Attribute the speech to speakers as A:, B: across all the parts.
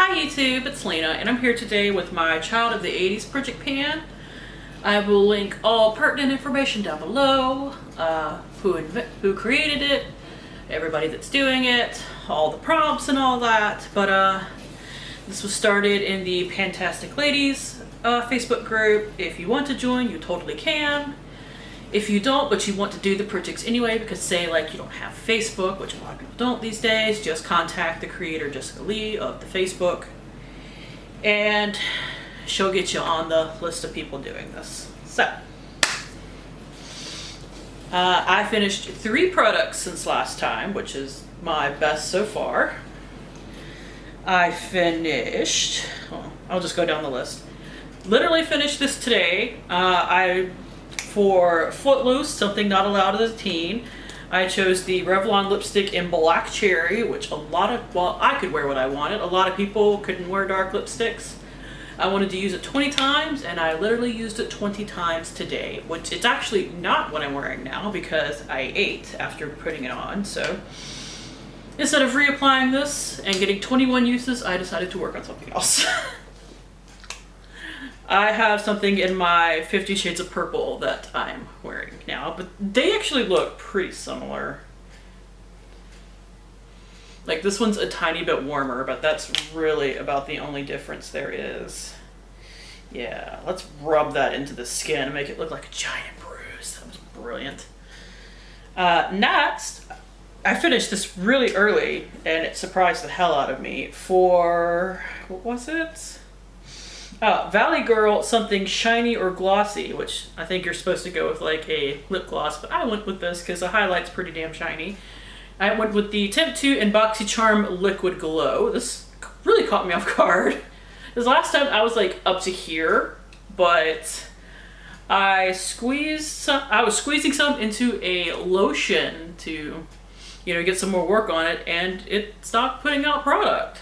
A: Hi YouTube, it's Lena, and I'm here today with my Child of the 80s project pan. I will link all pertinent information down below, who created it, everybody that's doing it, all the prompts and all that. But this was started in the PANtastic ladies Facebook group. If you want to join, you totally can. If you don't, but you want to do the projects anyway, because say like you don't have Facebook, which a lot of people don't these days, just contact the creator Jessica Lee of the Facebook and she'll get you on the list of people doing this. So I finished 3 products since last time, which is my best so far. I finished, I'll just go down the list. Literally finished this today. For Footloose, something not allowed as a teen, I chose the Revlon lipstick in Black Cherry, which I could wear what I wanted. A lot of people couldn't wear dark lipsticks. I wanted to use it 20 times, and I literally used it 20 times today, which it's actually not what I'm wearing now because I ate after putting it on. So instead of reapplying this and getting 21 uses, I decided to work on something else. I have something in my 50 Shades of Purple that I'm wearing now, but they actually look pretty similar. Like this one's a tiny bit warmer, but that's really about the only difference there is. Yeah, let's rub that into the skin and make it look like a giant bruise. That was brilliant. Next, I finished this really early and it surprised the hell out of me for, what was it? Valley Girl something shiny or glossy, which I think you're supposed to go with like a lip gloss, but I went with this because the highlight's pretty damn shiny. I went with the Temp 2 and BoxyCharm Liquid Glow. This really caught me off guard. This last time I was like up to here, but I was squeezing some into a lotion to, get some more work on it, and it stopped putting out product.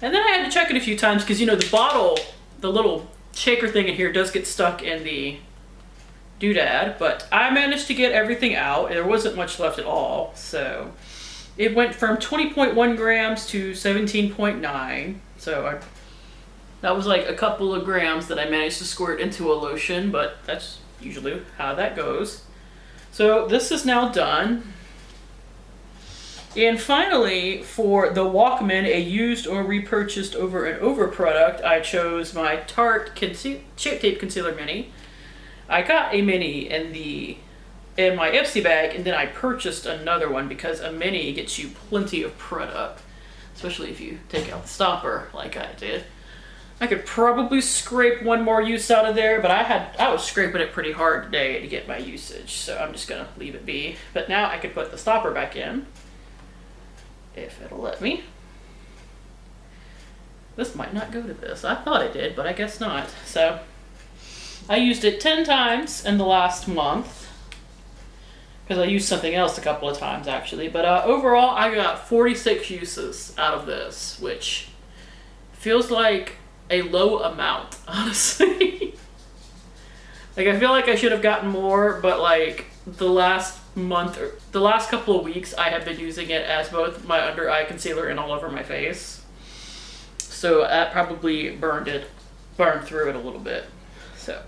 A: And then I had to check it a few times because, the bottle, the little shaker thing in here does get stuck in the doodad, but I managed to get everything out. There wasn't much left at all. So it went from 20.1 grams to 17.9. So that was like a couple of grams that I managed to squirt into a lotion, but that's usually how that goes. So this is now done. And finally, for the Walkman, a used or repurchased over and over product, I chose my Tarte Shape Tape Concealer Mini. I got a mini in my Ipsy bag, and then I purchased another one because a mini gets you plenty of product, especially if you take out the stopper like I did. I could probably scrape one more use out of there, but I was scraping it pretty hard today to get my usage, so I'm just gonna leave it be. But now I could put the stopper back in, if it'll let me. This might not go to this. I thought it did, but I guess not. So I used it 10 times in the last month because I used something else a couple of times actually. But overall, I got 46 uses out of this, which feels like a low amount, honestly. Like I feel like I should have gotten more, but like the last month or the last couple of weeks I have been using it as both my under eye concealer and all over my face, so that probably burned through it a little bit. So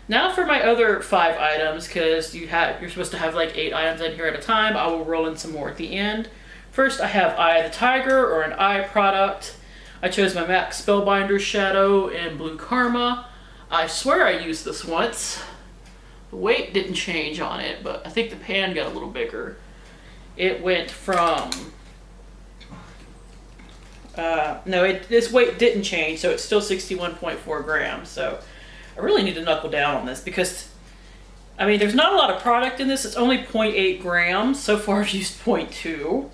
A: now for my other 5 items, because you're supposed to have like 8 items in here at a time. I will roll in some more at the end. First I have Eye of the Tiger, or an eye product. I chose my MAC Spellbinder shadow in Blue Karma. I swear I used this once. The weight didn't change on it, but I think the pan got a little bigger. It went from, this weight didn't change, so it's still 61.4 grams. So I really need to knuckle down on this because, there's not a lot of product in this. It's only 0.8 grams. So far I've used 0.2.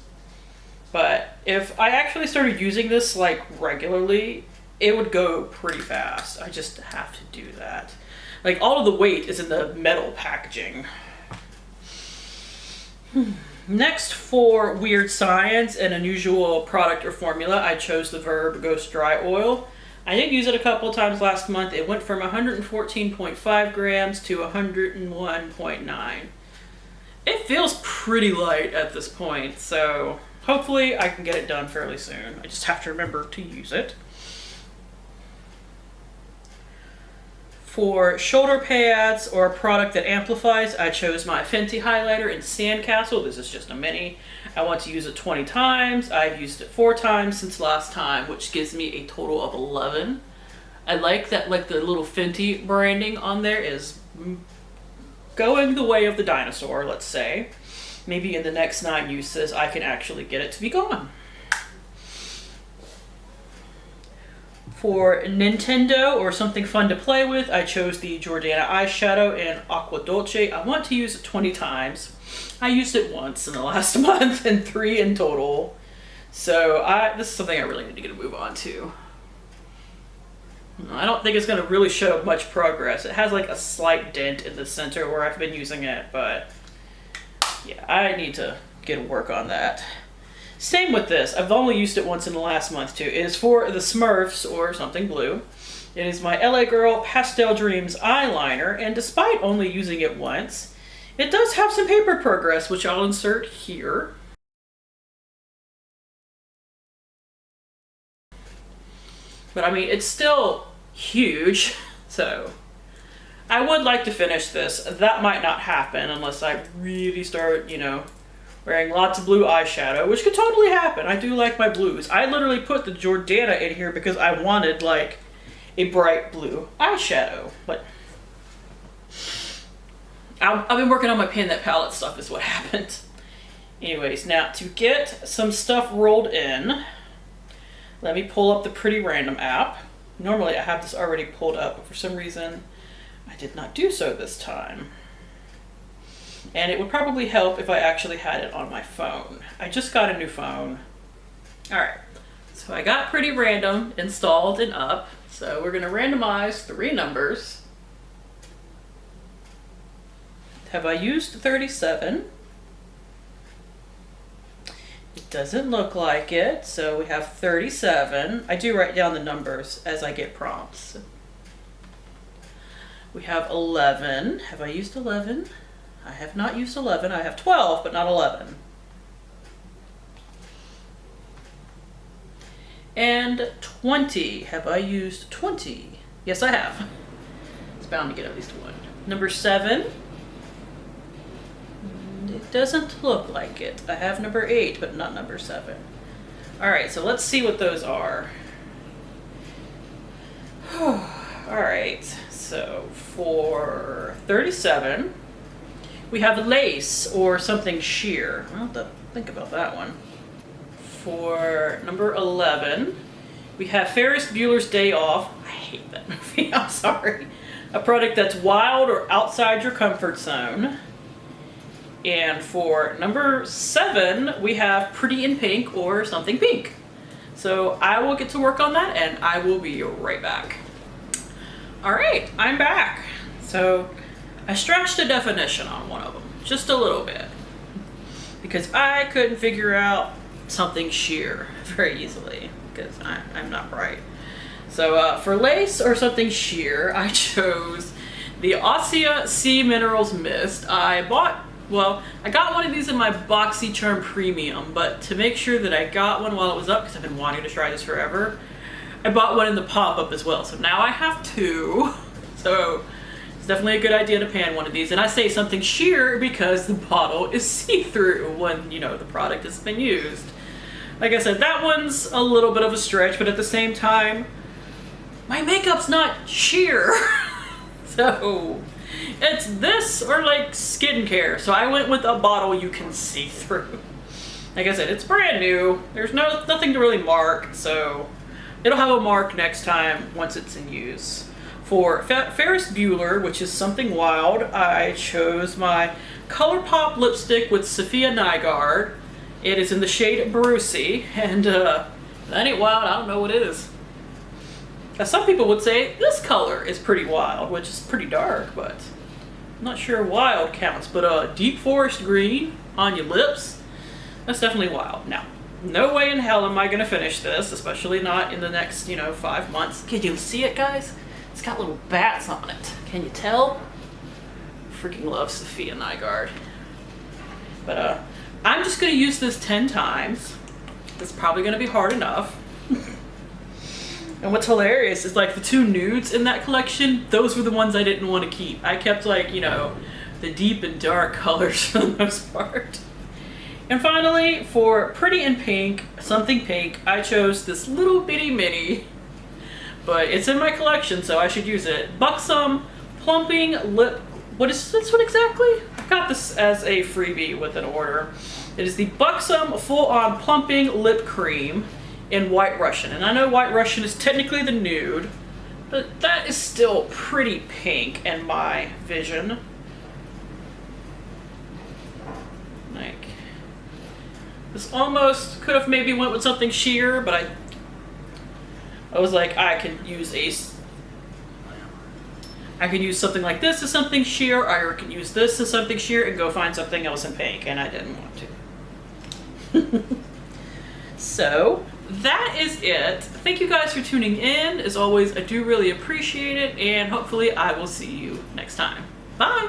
A: But if I actually started using this like regularly, it would go pretty fast. I just have to do that. Like all of the weight is in the metal packaging. Next, for Weird Science, an unusual product or formula, I chose the Verb Ghost Dry Oil. I did use it a couple of times last month. It went from 114.5 grams to 101.9. It feels pretty light at this point, so hopefully I can get it done fairly soon. I just have to remember to use it. For shoulder pads or a product that amplifies, I chose my Fenty highlighter in Sandcastle. This is just a mini. I want to use it 20 times. I've used it 4 times since last time, which gives me a total of 11. I like that, like the little Fenty branding on there is going the way of the dinosaur, let's say. Maybe in the next 9 uses, I can actually get it to be gone. For Nintendo or something fun to play with, I chose the Jordana eyeshadow in Aqua Dolce. I want to use it 20 times. I used it once in the last month and 3 in total. So this is something I really need to get a move on to. I don't think it's going to really show much progress. It has like a slight dent in the center where I've been using it, but yeah, I need to get to work on that. Same with this. I've only used it once in the last month too. It is for the Smurfs or something blue. It is my LA Girl Pastel Dreams eyeliner, and despite only using it once, it does have some paper progress, which I'll insert here. But I mean, it's still huge, so I would like to finish this. That might not happen unless I really start, you know, wearing lots of blue eyeshadow, which could totally happen. I do like my blues. I literally put the Jordana in here because I wanted like a bright blue eyeshadow. But I've been working on my Pan That Palette stuff is what happened. Anyways, now to get some stuff rolled in, let me pull up the Pretty Random app. Normally I have this already pulled up, but for some reason I did not do so this time. And it would probably help if I actually had it on my phone. I just got a new phone. All right, so I got Pretty Random installed and up. So we're gonna randomize 3 numbers. Have I used 37? It doesn't look like it, so we have 37. I do write down the numbers as I get prompts. We have 11. Have I used 11? I have not used 11. I have 12, but not 11. And 20. Have I used 20? Yes, I have. It's bound to get at least one. Number 7. It doesn't look like it. I have number 8, but not number 7. All right, so let's see what those are. All right, so for 37, we have lace or something sheer. I'll have to think about that one. For number 11, we have Ferris Bueller's Day Off. I hate that movie, I'm sorry. A product that's wild or outside your comfort zone. And for number 7, we have Pretty in Pink or something pink. So I will get to work on that and I will be right back. All right, I'm back. So I stretched the definition on one of them, just a little bit, because I couldn't figure out something sheer very easily, because I'm not bright. So for lace or something sheer, I chose the Ossia Sea Minerals Mist. I got one of these in my BoxyCharm Premium, but to make sure that I got one while it was up, because I've been wanting to try this forever, I bought one in the pop-up as well. So now I have 2. So it's definitely a good idea to pan one of these. And I say something sheer because the bottle is see-through when, you know, the product has been used. Like I said, that one's a little bit of a stretch, but at the same time, my makeup's not sheer. So it's this or like skincare. So I went with a bottle you can see through. Like I said, it's brand new. There's nothing to really mark, so it'll have a mark next time once it's in use. For Ferris Bueller, which is something wild, I chose my ColourPop lipstick with Sophia Nygaard. It is in the shade Brucey, and that ain't wild, I don't know what it is. Now, some people would say this color is pretty wild, which is pretty dark, but I'm not sure wild counts. But deep forest green on your lips, that's definitely wild. Now, no way in hell am I gonna finish this, especially not in the next, 5 months. Can you see it, guys? It's got little bats on it. Can you tell? Freaking love Sophia Nygaard. But I'm just gonna use this 10 times. It's probably gonna be hard enough. And what's hilarious is like the 2 nudes in that collection, those were the ones I didn't want to keep. I kept like, you know, the deep and dark colors for the most part. And finally, for pretty in pink, something pink, I chose this little bitty mini, but it's in my collection, so I should use it. Buxom Plumping Lip, what is this one exactly? I got this as a freebie with an order. It is the Buxom Full On Plumping Lip Cream in White Russian. And I know White Russian is technically the nude, but that is still pretty pink in my vision. Like, this almost could have maybe went with something sheer, but I was like, I could use something like this as something sheer, or I could use this as something sheer and go find something else in pink, and I didn't want to. So, that is it. Thank you guys for tuning in. As always, I do really appreciate it, and hopefully I will see you next time. Bye!